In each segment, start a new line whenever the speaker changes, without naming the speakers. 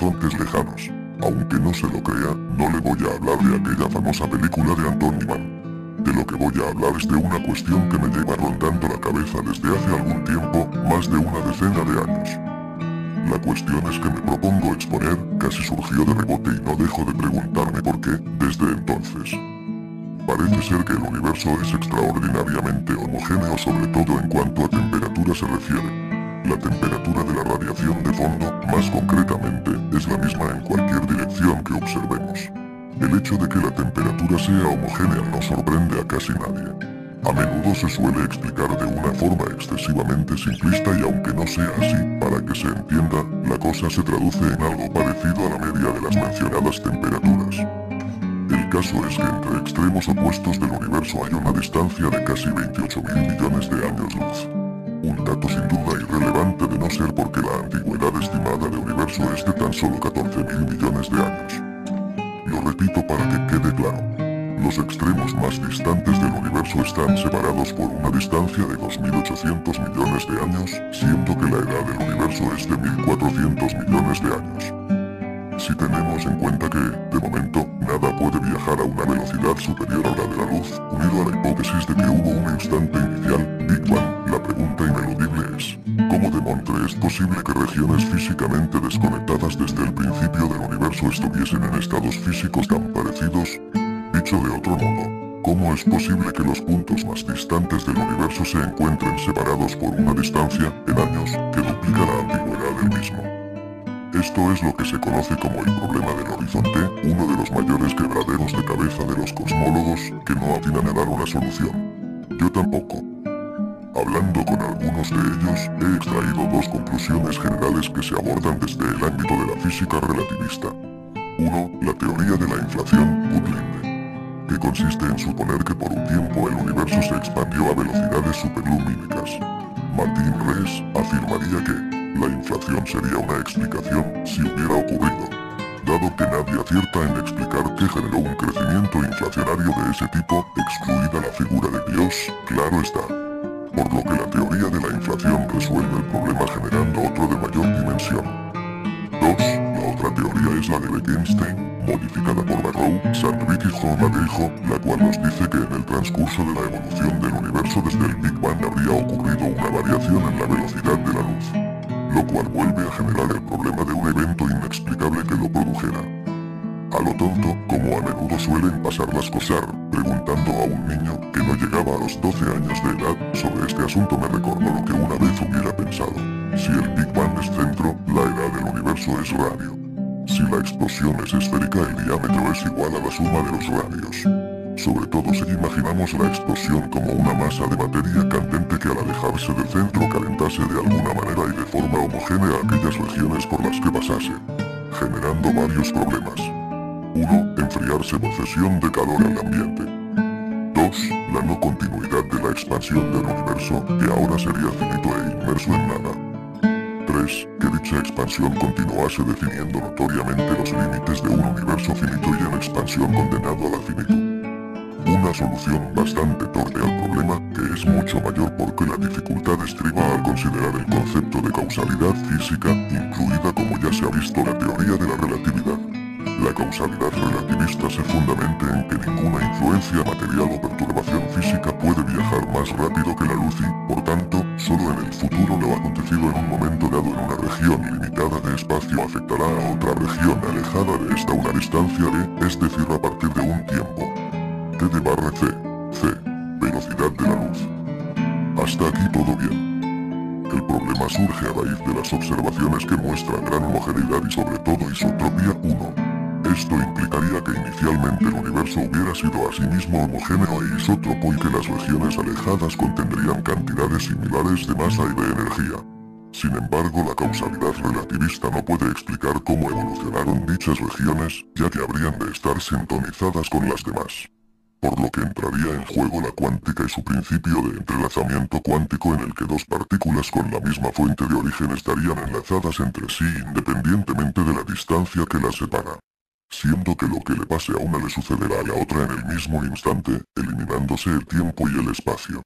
horizontes lejanos. Aunque no se lo crea, no le voy a hablar de aquella famosa película de Anthony Mann. De lo que voy a hablar es de una cuestión que me lleva rondando la cabeza desde hace algún tiempo, más de una decena de años. La cuestión es que me propongo exponer, casi surgió de rebote y no dejo de preguntarme por qué, desde entonces. Parece ser que el universo es extraordinariamente homogéneo, sobre todo en cuanto a temperatura se refiere. La temperatura de la radiación de fondo, más concretamente, es la misma en cualquier dirección que observemos. El hecho de que la temperatura sea homogénea no sorprende a casi nadie. A menudo se suele explicar de una forma excesivamente simplista y aunque no sea así, para que se entienda, la cosa se traduce en algo parecido a la media de las mencionadas temperaturas. El caso es que entre extremos opuestos del universo hay una distancia de casi 28.000 millones de años luz. Un dato sin duda irrelevante de no ser porque la antigüedad estimada del universo es de tan solo 14.000 millones de años. Lo repito para que quede claro. Los extremos más distantes del universo están separados por una distancia de 2.800 millones de años, siendo que la edad del universo es de 1.400 millones de años. Si tenemos en cuenta que, de momento, nada puede viajar a una velocidad superior a la de la luz, unido a la hipótesis de que hubo un instante inicial, Big Bang, la pregunta ineludible es, ¿cómo demontre es posible que regiones físicamente desconectadas desde el principio del universo estuviesen en estados físicos tan parecidos? Dicho de otro modo, ¿cómo es posible que los puntos más distantes del universo se encuentren separados por una distancia, en años, que duplica la antigüedad del mismo? Esto es lo que se conoce como el problema del horizonte, uno de los mayores quebraderos de cabeza de los cosmólogos, que no atinan a dar una solución. Yo tampoco. Hablando con algunos de ellos, he extraído dos conclusiones generales que se abordan desde el ámbito de la física relativista. 1. La teoría de la inflación, Goodlinde, que consiste en suponer que por un tiempo el universo se expandió a velocidades superlumínicas. Martín Rees afirmaría que la inflación sería una explicación si hubiera ocurrido, dado que nadie acierta en explicar qué generó un crecimiento inflacionario de ese tipo, excluida la figura de Dios, claro está. Por lo que la teoría de la inflación resuelve el problema generando otro de mayor dimensión. 2. La otra teoría es la de Bekenstein, modificada por Barrow, Sandvik y Joh-Mageijo, la cual nos dice que en el transcurso de la evolución del universo desde el Big Bang habría ocurrido una variación en la velocidad de la luz, lo cual vuelve a generar el problema de un evento inexplicable que lo produjera. A lo tonto, como a menudo suelen pasar las cosas, preguntando a un niño que no llegaba a los 12 años de edad sobre este asunto me recordó lo que una vez hubiera pensado. Si el Big Bang es centro, la edad del universo es radio. Si la explosión es esférica, el diámetro es igual a la suma de los radios. Sobre todo si imaginamos la explosión como una masa de materia candente que al alejarse del centro calentase de alguna manera y de forma homogénea aquellas regiones por las que pasase, generando varios problemas. 1. Enfriarse por cesión de calor al ambiente. 2. La no continuidad de la expansión del universo, que ahora sería finito e inmerso en nada. 3. Que dicha expansión continuase definiendo notoriamente los límites de un universo finito y en expansión condenado a la finitud. Una solución bastante torpe al problema, que es mucho mayor porque la dificultad estriba al considerar el concepto de causalidad física, incluida como ya se ha visto la teoría de la relatividad. La causalidad relativista se fundamenta en que ninguna influencia material o perturbación física puede viajar más rápido que la luz y, por tanto, solo en el futuro lo acontecido en un momento dado en una región limitada de espacio afectará a otra región alejada de esta una distancia de, es decir, a partir de un tiempo. T de barra c, velocidad de la luz. Hasta aquí todo bien. El problema surge a raíz de las observaciones que muestran gran homogeneidad y sobre todo isotropía 1. Esto implicaría que inicialmente el universo hubiera sido a sí mismo homogéneo e isótropo y que las regiones alejadas contendrían cantidades similares de masa y de energía. Sin embargo, la causalidad relativista no puede explicar cómo evolucionaron dichas regiones, ya que habrían de estar sintonizadas con las demás. Por lo que entraría en juego la cuántica y su principio de entrelazamiento cuántico en el que dos partículas con la misma fuente de origen estarían enlazadas entre sí independientemente de la distancia que las separa. Siendo que lo que le pase a una le sucederá a la otra en el mismo instante, eliminándose el tiempo y el espacio.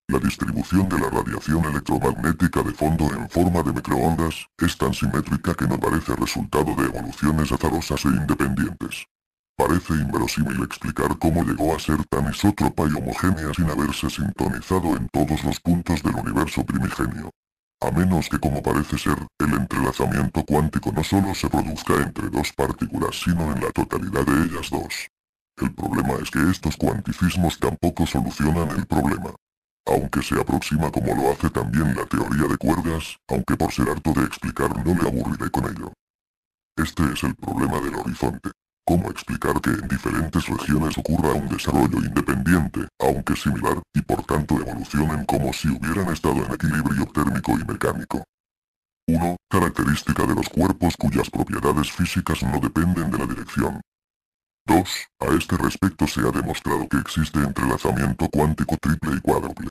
La distribución de la radiación electromagnética de fondo en forma de microondas es tan simétrica que no parece resultado de evoluciones azarosas e independientes. Parece inverosímil explicar cómo llegó a ser tan isótropa y homogénea sin haberse sintonizado en todos los puntos del universo primigenio. A menos que, como parece ser, el entrelazamiento cuántico no solo se produzca entre dos partículas sino en la totalidad de ellas dos. El problema es que estos cuanticismos tampoco solucionan el problema. Aunque se aproxima como lo hace también la teoría de cuerdas, aunque por ser harto de explicar no le aburriré con ello. Este es el problema del horizonte. ¿Cómo explicar que en diferentes regiones ocurra un desarrollo independiente, aunque similar, y por tanto evolucionen como si hubieran estado en equilibrio térmico y mecánico? 1. Característica de los cuerpos cuyas propiedades físicas no dependen de la dirección. 2. A este respecto se ha demostrado que existe entrelazamiento cuántico triple y cuádruple.